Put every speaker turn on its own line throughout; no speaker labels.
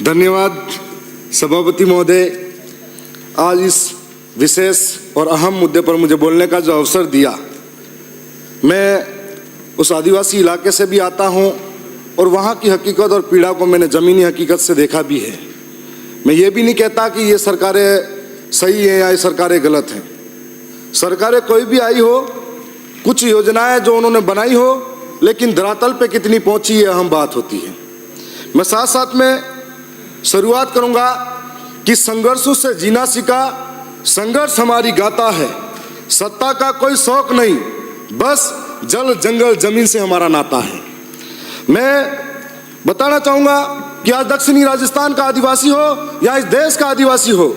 धन्यवाद सभापति महोदय। आज इस विशेष और अहम मुद्दे पर मुझे बोलने का जो अवसर दिया, मैं उस आदिवासी इलाके से भी आता हूं और वहां की हकीकत और पीड़ा को मैंने ज़मीनी हकीकत से देखा भी है। मैं ये भी नहीं कहता कि ये सरकारें सही हैं या ये सरकारें गलत हैं। सरकारें कोई भी आई हो, कुछ योजनाएं जो उन्होंने बनाई हो, लेकिन धरातल पे कितनी पहुंची ये अहम बात होती है। मैं साथ साथ में शुरुआत करूंगा कि संघर्षों से जीना सीखा, संघर्ष हमारी गाथा है, सत्ता का कोई शौक नहीं, बस जल जंगल जमीन से हमारा नाता है। मैं बताना चाहूँगा कि आज दक्षिणी राजस्थान का आदिवासी हो या इस देश का आदिवासी हो,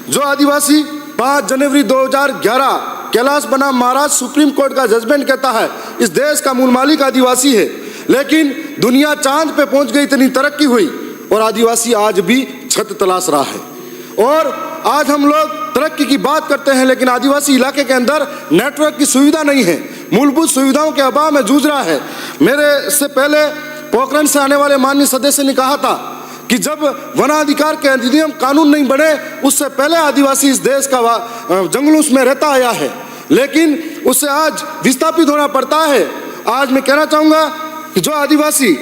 जो आदिवासी 5 जनवरी 2011 कैलाश बनाम महाराज सुप्रीम कोर्ट का जजमेंट कहता है इस देश का मूल मालिक आदिवासी है, लेकिन दुनिया चांद पे पहुंच गई, इतनी तरक्की हुई और आदिवासी आज भी छत तलाश रहा है। और आज हम लोग तरक्की की बात करते हैं, लेकिन आदिवासी इलाके के अंदर नेटवर्क की सुविधा नहीं है, मूलभूत सुविधाओं के अभाव में जूझ रहा है। मेरे से पहले पोखरण से आने वाले माननीय सदस्य ने कहा था कि जब वनाधिकार के अधिनियम कानून नहीं बने, उससे पहले आदिवासी इस देश का जंगलों में रहता आया है, लेकिन उससे आज विस्थापित होना पड़ता है। आज मैं कहना चाहूँगा कि जो आदिवासी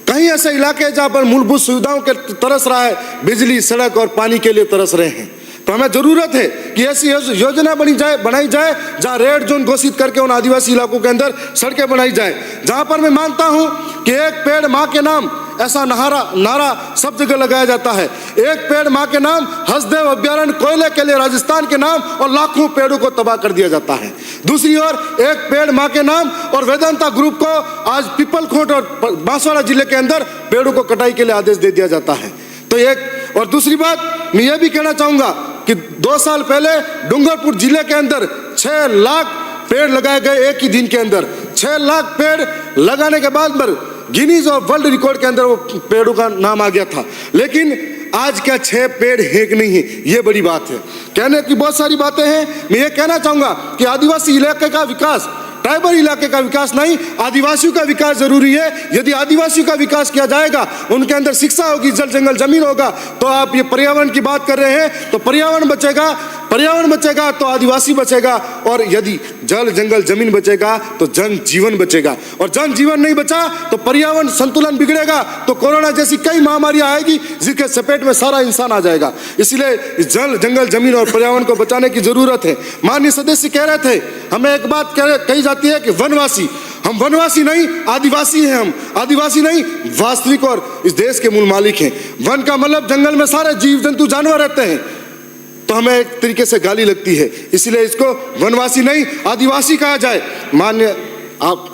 कहीं ऐसे इलाके जहाँ पर मूलभूत सुविधाओं के तरस रहा है, बिजली, सड़क और पानी के लिए तरस रहे हैं, तो हमें जरूरत है कि ऐसी योजना बनाई जाए जहाँ रेड जोन घोषित करके उन आदिवासी इलाकों के अंदर सड़कें बनाई जाए, जहाँ पर मैं मानता हूँ कि एक पेड़ माँ के नाम ऐसा नारा सब जगह लगाया जाता है। एक पेड़ माँ के नाम हसदेव अभ्यारण्य कोयले के लिए राजस्थान के नाम और लाखों पेड़ों को तबाह कर दिया जाता है। दूसरी ओर एक पेड़ माँ के नाम और वेदांता ग्रुप को आज पीपलखोट और बांसवाड़ा जिले के अंदर पेड़ों को कटाई के लिए आदेश दे दिया जाता है। तो एक और दूसरी बात मैं ये भी कहना चाहूँगा कि 2 साल पहले डूंगरपुर जिले के अंदर 6 लाख पेड़ लगाए गए एक ही दिन के अंदर। 6 लाख पेड़ लगाने के बाद गिनीज और वर्ल्ड रिकॉर्ड के अंदर वो पेड़ों का नाम आ गया था, लेकिन आज क्या 6 पेड़ है कि नहीं है, ये बड़ी बात है। कहने की बहुत सारी बातें हैं। मैं ये कहना चाहूँगा कि आदिवासी इलाके का विकास ट्राइबल इलाके का विकास नहीं, आदिवासियों का विकास जरूरी है। यदि आदिवासियों का विकास किया जाएगा, उनके अंदर शिक्षा होगी, जल जंगल जमीन होगा, तो आप ये पर्यावरण की बात कर रहे हैं तो पर्यावरण बचेगा तो आदिवासी बचेगा, और यदि जल जंगल जमीन बचेगा तो जन जीवन बचेगा, और जन जीवन नहीं बचा तो पर्यावरण संतुलन बिगड़ेगा, तो कोरोना जैसी कई महामारियां आएगी जिसके चपेट में सारा इंसान आ जाएगा। इसलिए जल जंगल जमीन और पर्यावरण को बचाने की जरूरत है। माननीय सदस्य कह रहे थे, हमें एक बात कही जाती है कि वनवासी, हम वनवासी नहीं आदिवासी हैं। हम आदिवासी नहीं, वास्तविक और इस देश के मूल मालिक हैं। वन का मतलब जंगल में सारे जीव जंतु जानवर रहते हैं, तो हमें एक तरीके से गाली लगती है, इसलिए इसको वनवासी नहीं आदिवासी कहा जाए। मान्य आप,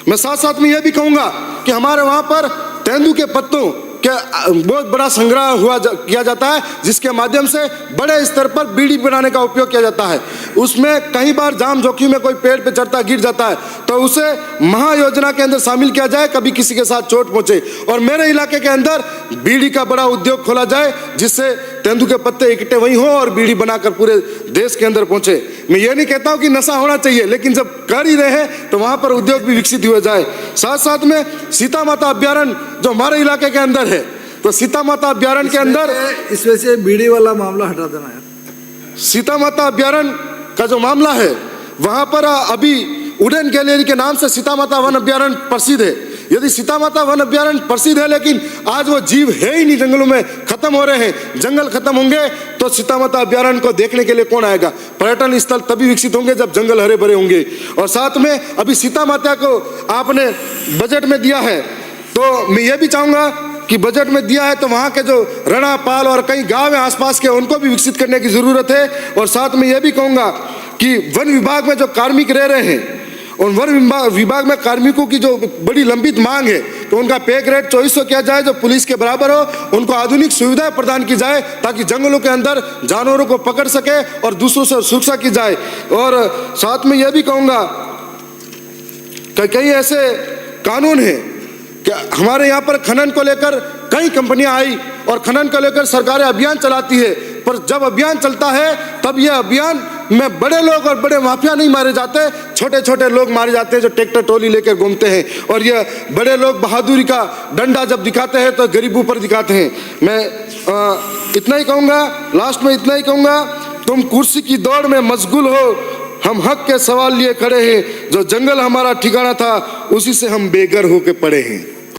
मैं साथ साथ में यह भी कहूंगा कि हमारे वहां पर तेंदू के पत्तों के बहुत बड़ा संग्रह किया जाता है, जिसके माध्यम से बड़े स्तर पर बीड़ी बनाने का उपयोग किया जाता है। उसमें कई बार जाम जोखिम में कोई पेड़ पे चढ़ता गिर जाता है, तो उसे महायोजना के अंदर शामिल किया जाए, कभी किसी के साथ चोट पहुंचे। और मेरे इलाके के अंदर बीड़ी का बड़ा उद्योग खोला जाए, जिससे तेंदू के पत्ते इकट्ठे वहीं हो और बीड़ी बनाकर पूरे देश के अंदर पहुंचे। मैं ये नहीं कहता हूं कि नशा होना चाहिए, लेकिन जब कर ही रहे हैं तो वहां पर उद्योग भी विकसित हुआ जाए। साथ साथ में सीता माता अभ्यारण्य जो हमारे इलाके के अंदर है, तो सीता माता अभ्यारण्य के अंदर
इसमें से बीड़ी वाला मामला हटा देना है।
सीता माता अभ्यारण्य का जो मामला है, वहां पर अभी उड़न गैलेरी के नाम से सीता माता वन अभ्यारण्य प्रसिद्ध है। यदि सीता माता वन अभ्यारण्य प्रसिद्ध है, लेकिन आज वो जीव है ही नहीं, जंगलों में खत्म हो रहे हैं, जंगल खत्म होंगे तो सीता माता अभ्यारण्य को देखने के लिए कौन आएगा? पर्यटन स्थल तभी विकसित होंगे जब जंगल हरे भरे होंगे। और साथ में अभी सीता माता को आपने बजट में दिया है, तो मैं ये भी चाहूंगा कि बजट में दिया है तो वहाँ के जो रणा पाल और कई गांव है आसपास के, उनको भी विकसित करने की जरूरत है। और साथ में यह भी कहूँगा कि वन विभाग में जो कार्मिक रह रहे हैं, और वन विभाग में कार्मिकों की जो बड़ी लंबित मांग है, तो उनका पे ग्रेड 2400 किया जाए, जो पुलिस के बराबर हो। उनको आधुनिक सुविधाएं प्रदान की जाए ताकि जंगलों के अंदर जानवरों को पकड़ सके और दूसरों से सुरक्षा की जाए। और साथ में यह भी कहूँगा कि कई ऐसे कानून हैं कि हमारे यहाँ पर खनन को लेकर कई कंपनियां आई और खनन को लेकर सरकारें अभियान चलाती है, पर जब अभियान चलता है तब यह अभियान में बड़े लोग और बड़े माफिया नहीं मारे जाते, छोटे छोटे लोग मारे जाते हैं जो ट्रैक्टर ट्रॉली लेकर घूमते हैं। और ये बड़े लोग बहादुरी का डंडा जब दिखाते हैं तो गरीबों पर दिखाते हैं। मैं इतना ही कहूँगा, लास्ट में इतना ही कहूँगा, तुम कुर्सी की दौड़ में मशगूल हो, हम हक के सवाल लिए खड़े हैं। जो जंगल हमारा ठिकाना था उसी से हम बेघर होके पड़े हैं।